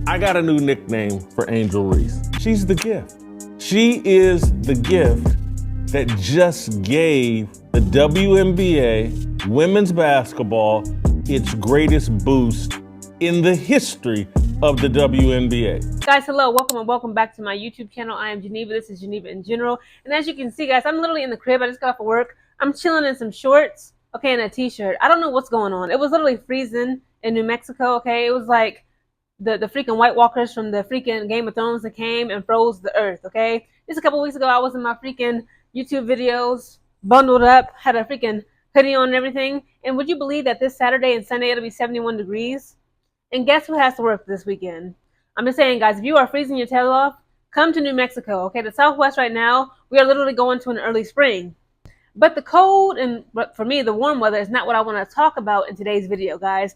I got a new nickname for Angel Reese. She's the gift. She is the gift that just gave the WNBA women's basketball its greatest boost in the history of the WNBA. Guys, hello, welcome and welcome back to my YouTube channel. I am Geneva. This is Geneva in General. And as you can see, guys, I'm literally in the crib. I just got off of work. I'm chilling in some shorts, okay, and a t-shirt. I don't know what's going on. It was literally freezing in New Mexico, okay? It was like the freaking White Walkers from the freaking Game of Thrones that came and froze the earth, okay? Just a couple weeks ago, I was in my freaking YouTube videos, bundled up, had a freaking hoodie on and everything. And would you believe that this Saturday and Sunday it'll be 71 degrees? And guess who has to work this weekend? I'm just saying, guys, if you are freezing your tail off, come to New Mexico, okay? The Southwest right now, we are literally going to an early spring. But the cold and, for me, the warm weather is not what I want to talk about in today's video, guys.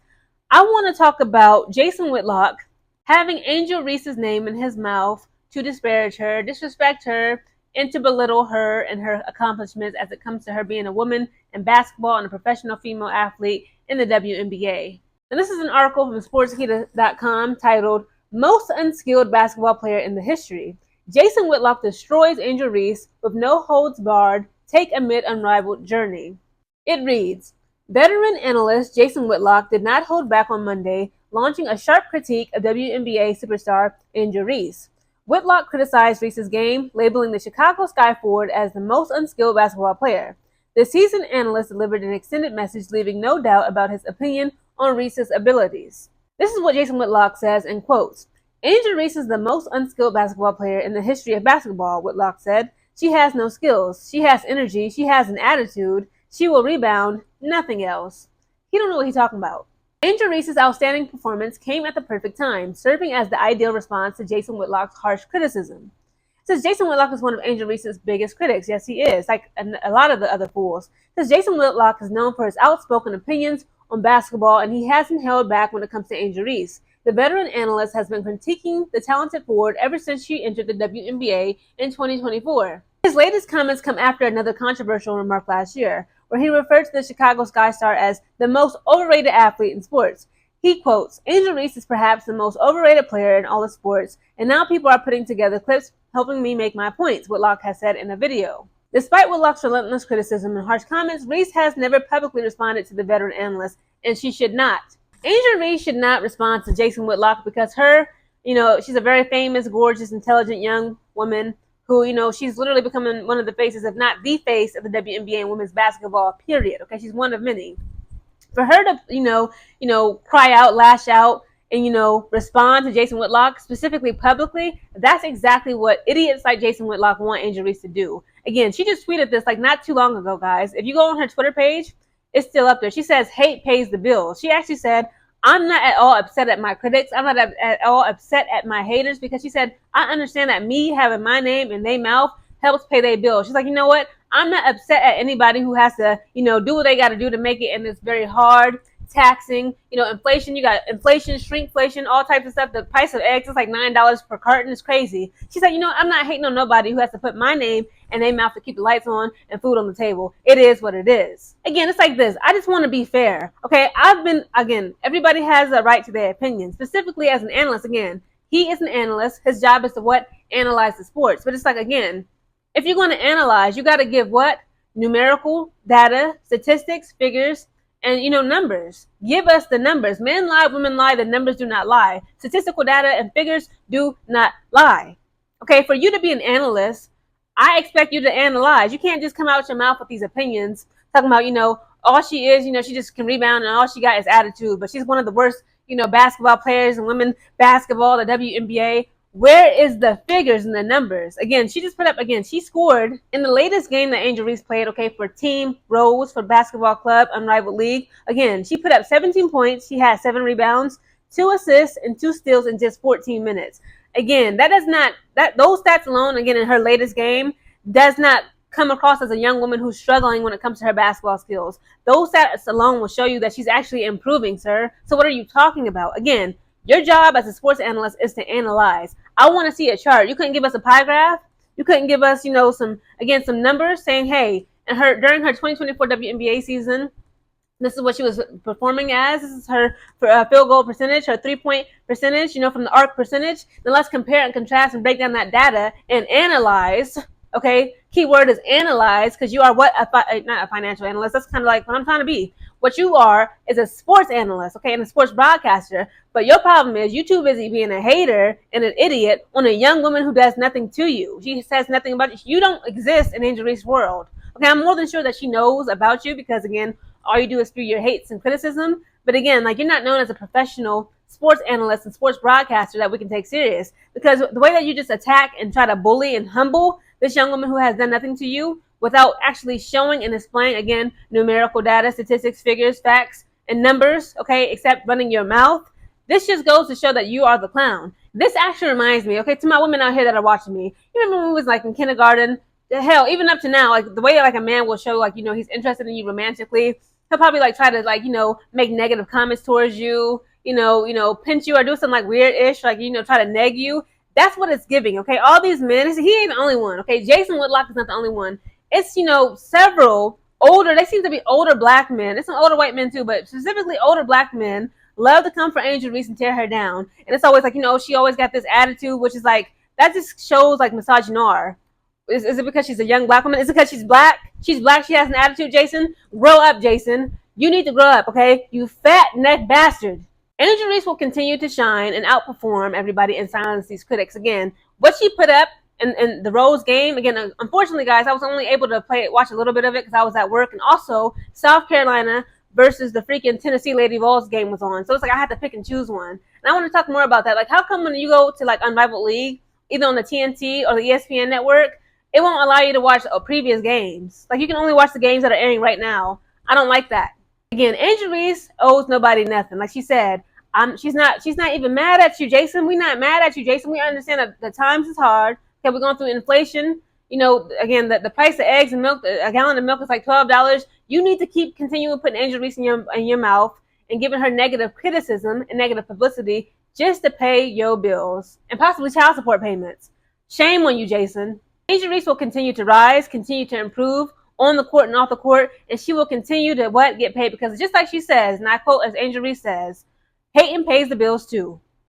I want to talk about Jason Whitlock having Angel Reese's name in his mouth to disparage her, disrespect her, and to belittle her and her accomplishments as it comes to her being a woman in basketball and a professional female athlete in the WNBA. And this is an article from sportskeeda.com titled, Most Unskilled Basketball Player in the History. Jason Whitlock destroys Angel Reese with no holds barred, take amid unrivaled journey. It reads, veteran analyst Jason Whitlock did not hold back on Monday, launching a sharp critique of WNBA superstar Angel Reese. Whitlock criticized Reese's game, labeling the Chicago Sky forward as the most unskilled basketball player. The seasoned analyst delivered an extended message, leaving no doubt about his opinion on Reese's abilities. This is what Jason Whitlock says in quotes. Angel Reese is the most unskilled basketball player in the history of basketball, Whitlock said. She has no skills. She has energy. She has an attitude. She will rebound. Nothing else. He don't know what he's talking about. Angel Reese's outstanding performance came at the perfect time, serving as the ideal response to Jason Whitlock's harsh criticism. Since Jason Whitlock is one of Angel Reese's biggest critics, yes he is, like a lot of the other fools, since Jason Whitlock is known for his outspoken opinions on basketball, and he hasn't held back when it comes to Angel Reese. The veteran analyst has been critiquing the talented forward ever since she entered the WNBA in 2024. His latest comments come after another controversial remark last year, where he referred to the Chicago Sky star as the most overrated athlete in sports. He quotes, Angel Reese is perhaps the most overrated player in all of sports, and now people are putting together clips helping me make my points, Whitlock has said in a video. Despite Whitlock's relentless criticism and harsh comments, Reese has never publicly responded to the veteran analyst, and she should not. Angel Reese should not respond to Jason Whitlock because she's a very famous, gorgeous, intelligent young woman who, she's literally becoming one of the faces, if not the face of the WNBA and women's basketball, period. Okay, she's one of many. For her to, cry out, lash out, and, respond to Jason Whitlock, specifically publicly, that's exactly what idiots like Jason Whitlock want Angel Reese to do. Again, she just tweeted this like not too long ago, guys. If you go on her Twitter page, it's still up there. She says, hate pays the bills. She actually said, I'm not at all upset at my critics. I'm not at all upset at my haters, because she said, I understand that me having my name in their mouth helps pay their bills. She's like, you know what? I'm not upset at anybody who has to, do what they got to do to make it. And it's very hard, taxing, inflation. You got inflation, shrinkflation, all types of stuff. The price of eggs is like $9 per carton. It's crazy. She said, I'm not hating on nobody who has to put my name in their mouth to keep the lights on and food on the table. It is what it is. Again, it's like this. I just want to be fair. Okay, everybody has a right to their opinion. Specifically as an analyst, again, he is an analyst. His job is to what? Analyze the sports. But it's like, again, if you're going to analyze, you got to give what? Numerical data, statistics, figures, and, numbers. Give us the numbers. Men lie, women lie, the numbers do not lie. Statistical data and figures do not lie. Okay, for you to be an analyst, I expect you to analyze. You can't just come out your mouth with these opinions, talking about, all she is, she just can rebound and all she got is attitude. But she's one of the worst, basketball players in women basketball, the WNBA. Where is the figures and the numbers? Again, she just put up, she scored in the latest game that Angel Reese played, for Team Rose for Basketball Club, Unrivaled League. Again, she put up 17 points. She had 7 rebounds, 2 assists, and 2 steals in just 14 minutes. Again, those stats alone, again, in her latest game, does not come across as a young woman who's struggling when it comes to her basketball skills. Those stats alone will show you that she's actually improving, sir. So what are you talking about? Again, your job as a sports analyst is to analyze. I want to see a chart. You couldn't give us a pie graph. You couldn't give us, some numbers saying, hey, during her 2024 WNBA season, This is what she was performing as. This is her field goal percentage, her 3-point percentage, from the arc percentage. Then let's compare and contrast and break down that data and analyze. Okay, keyword is analyze, because you are what? Not a financial analyst. That's kind of like what I'm trying to be. What you are is a sports analyst, okay, and a sports broadcaster. But your problem is you too busy being a hater and an idiot on a young woman who does nothing to you. She says nothing about you. You don't exist in Angel Reese's world. Okay, I'm more than sure that she knows about you, because again, all you do is spew your hates and criticism. But again, like, you're not known as a professional sports analyst and sports broadcaster that we can take serious, because the way that you just attack and try to bully and humble this young woman who has done nothing to you without actually showing and displaying, again, numerical data, statistics, figures, facts, and numbers, okay, except running your mouth, this just goes to show that you are the clown. This actually reminds me, okay, to my women out here that are watching me, you remember when we was like in kindergarten, hell, even up to now, like the way like a man will show, like, he's interested in you romantically, he'll probably like try to like, make negative comments towards you, pinch you or do something like weird-ish, like, try to neg you. That's what it's giving, okay? All these men, he ain't the only one, okay? Jason Whitlock is not the only one. It's, several older, they seem to be older black men. It's some older white men too, but specifically older black men love to come for Angel Reese and tear her down. And it's always like, she always got this attitude, which is like, that just shows like misogynoir. Is it because she's a young black woman? Is it because she's black? She's black, she has an attitude, Jason? Grow up, Jason. You need to grow up, okay? You fat neck bastard. Angel Reese will continue to shine and outperform everybody and silence these critics. Again, what she put up in the Rose game, again, unfortunately, guys, I was only able to watch a little bit of it because I was at work. And also, South Carolina versus the freaking Tennessee Lady Vols game was on. So it's like I had to pick and choose one. And I want to talk more about that. Like, how come when you go to like Unrivaled League, either on the TNT or the ESPN network, it won't allow you to watch previous games? Like, you can only watch the games that are airing right now. I don't like that. Again, Angel Reese owes nobody nothing. Like she said, she's not even mad at you, Jason. We're not mad at you, Jason. We understand that the times is hard. Okay, we're going through inflation. Again, the price of eggs and milk, a gallon of milk is like $12. You need to keep continuing putting Angel Reese in your mouth and giving her negative criticism and negative publicity just to pay your bills and possibly child support payments. Shame on you, Jason. Angel Reese will continue to rise, continue to improve on the court and off the court, and she will continue to get paid, because just like she says, and I quote as Angel Reese says, hating pays the bills too.